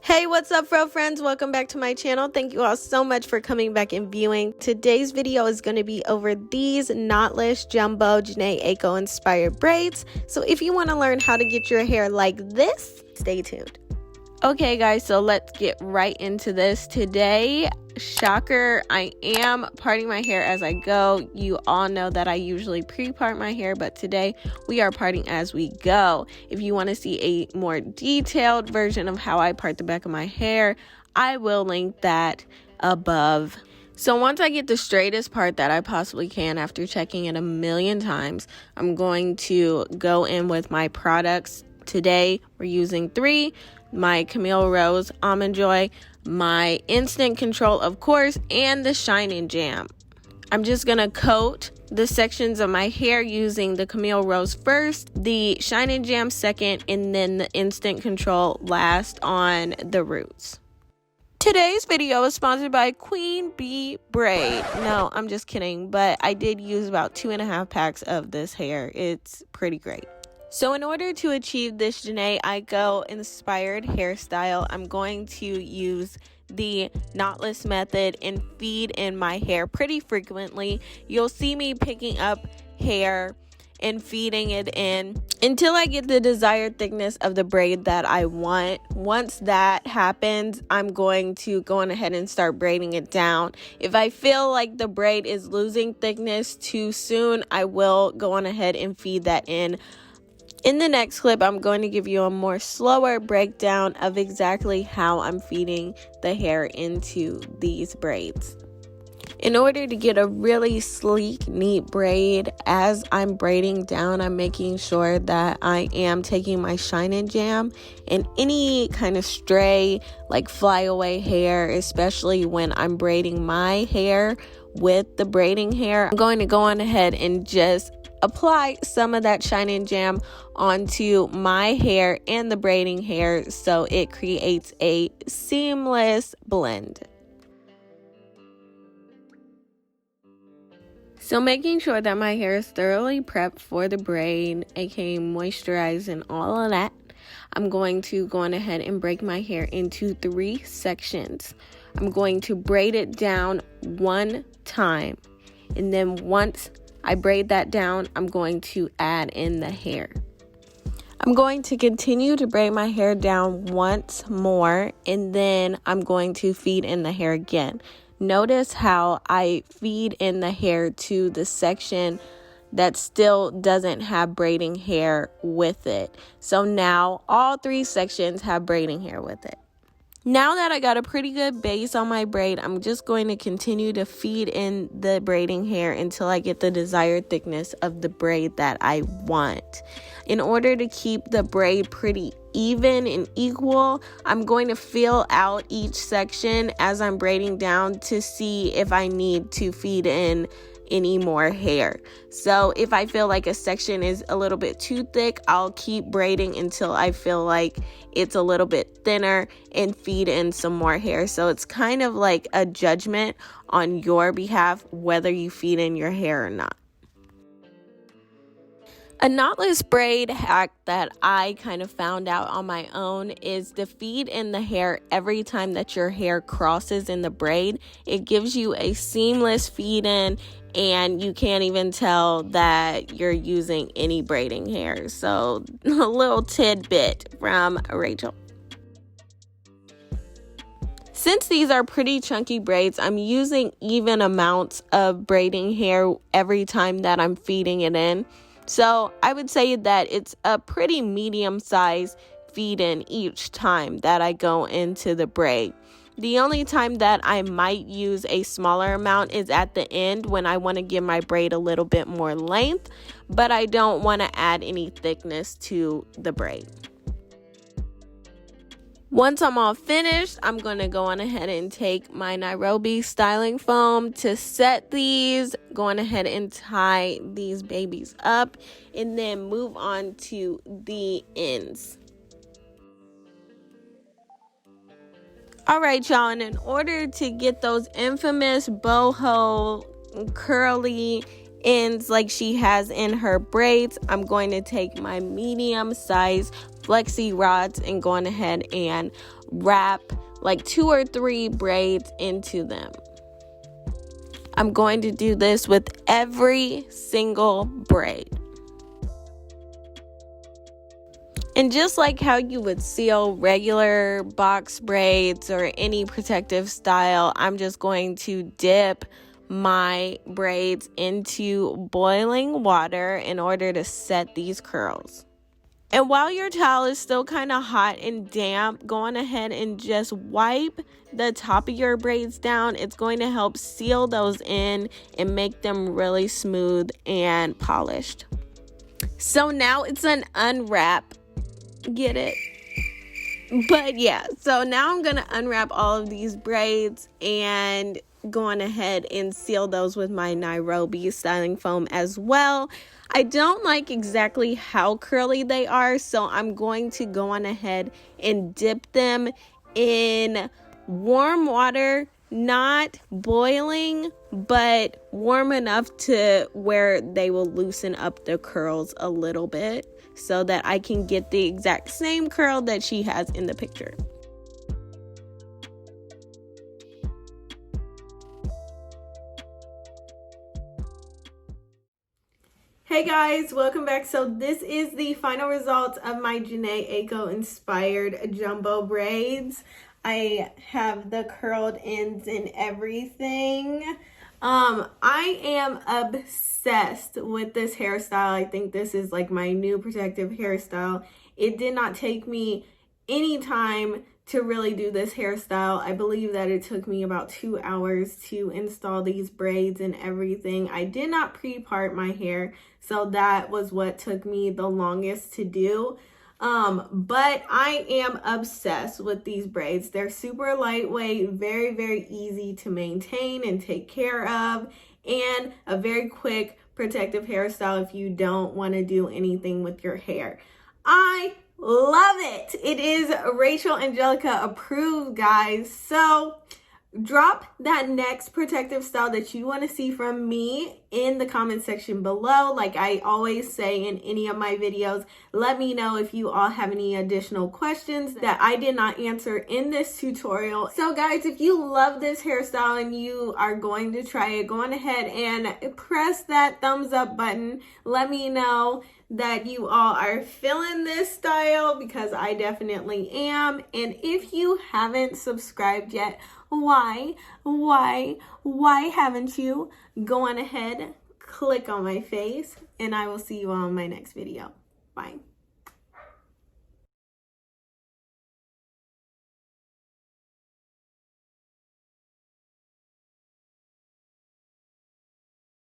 Hey, what's up, fro friends? Welcome back to my channel. Thank you all so much for coming back and viewing. Today's video is going to be over these knotless jumbo Jhene Aiko inspired braids. So if you want to learn how to get your hair like this, stay tuned. Okay guys, so let's get right into this. Today, shocker, I am parting my hair as I go. You all know that I usually pre-part my hair, but today we are parting as we go. If you want to see a more detailed version of how I part the back of my hair, I will link that above. So once I get the straightest part that I possibly can after checking it a million times, I'm going to go in with my products. Today we're using 3. My Camille Rose Almond Joy, my Instant Control, of course, and the Shining Jam. I'm just going to coat the sections of my hair using the Camille Rose first, the Shining Jam second, and then the Instant Control last on the roots. Today's video is sponsored by B Braid. No, I'm just kidding, but I did use about 2.5 packs of this hair. It's pretty great. So in order to achieve this Jhene Aiko inspired hairstyle, I'm going to use the knotless method and feed in my hair pretty frequently. You'll see me picking up hair and feeding it in until I get the desired thickness of the braid that I want. Once that happens, I'm going to go on ahead and start braiding it down. If I feel like the braid is losing thickness too soon, I will go on ahead and feed that in. In the next clip, I'm going to give you a more slower breakdown of exactly how I'm feeding the hair into these braids. In order to get a really sleek, neat braid, as I'm braiding down, I'm making sure that I am taking my Shining Jam and any kind of stray, like flyaway hair, especially when I'm braiding my hair with the braiding hair. I'm going to go on ahead and just apply some of that Shining Jam onto my hair and the braiding hair so it creates a seamless blend. So making sure that my hair is thoroughly prepped for the braid, aka moisturized and all of that, I'm going to go on ahead and break my hair into 3 sections. I'm going to braid it down 1 time, and then once I braid that down, I'm going to add in the hair. I'm going to continue to braid my hair down once more, and then I'm going to feed in the hair again. Notice how I feed in the hair to the section that still doesn't have braiding hair with it. So now all 3 sections have braiding hair with it. Now that I got a pretty good base on my braid, I'm just going to continue to feed in the braiding hair until I get the desired thickness of the braid that I want. In order to keep the braid pretty even and equal, I'm going to feel out each section as I'm braiding down to see if I need to feed in any more hair. So if I feel like a section is a little bit too thick, I'll keep braiding until I feel like it's a little bit thinner and feed in some more hair. So it's kind of like a judgment on your behalf whether you feed in your hair or not. A knotless braid hack that I kind of found out on my own is to feed in the hair every time that your hair crosses in the braid. It gives you a seamless feed in, and you can't even tell that you're using any braiding hair. So a little tidbit from Rachel. Since these are pretty chunky braids, I'm using even amounts of braiding hair every time that I'm feeding it in. So I would say that it's a pretty medium size feed in each time that I go into the braid. The only time that I might use a smaller amount is at the end when I want to give my braid a little bit more length, but I don't want to add any thickness to the braid. Once I'm all finished, I'm going to go on ahead and take my Nairobi styling foam to set these, go on ahead and tie these babies up, and then move on to the ends. All right, y'all, and in order to get those infamous boho curly ends like she has in her braids, I'm going to take my medium size flexi rods and going ahead and wrap like 2 or 3 braids into them. I'm going to do this with every single braid. And just like how you would seal regular box braids or any protective style, I'm just going to dip my braids into boiling water in order to set these curls. And while your towel is still kind of hot and damp, go on ahead and just wipe the top of your braids down. It's going to help seal those in and make them really smooth and polished. So now it's an unwrap. Get it? But yeah, so now I'm gonna unwrap all of these braids and go on ahead and seal those with my Nairobi styling foam as well. I don't like exactly how curly they are, so I'm going to go on ahead and dip them in warm water, not boiling, but warm enough to where they will loosen up the curls a little bit so that I can get the exact same curl that she has in the picture. Hey guys, welcome back. So this is the final result of my Jhene Aiko inspired jumbo braids. I have the curled ends and everything. I am obsessed with this hairstyle. I think this is like my new protective hairstyle. It did not take me any time to really do this hairstyle. I believe that it took me about 2 hours to install these braids and everything. I did not pre-part my hair, so that was what took me the longest to do. But I am obsessed with these braids. They're super lightweight, very, very easy to maintain and take care of, and a very quick protective hairstyle if you don't want to do anything with your hair. I love it. It is RachelAngelica approved, guys. So drop that next protective style that you want to see from me in the comment section below. Like I always say in any of my videos, let me know if you all have any additional questions that I did not answer in this tutorial. So guys, if you love this hairstyle and you are going to try it, go on ahead and press that thumbs up button. Let me know that you all are feeling this style, because I definitely am. And if you haven't subscribed yet, why haven't you? Go on ahead, click on my face, and I will see you on my next video. Bye.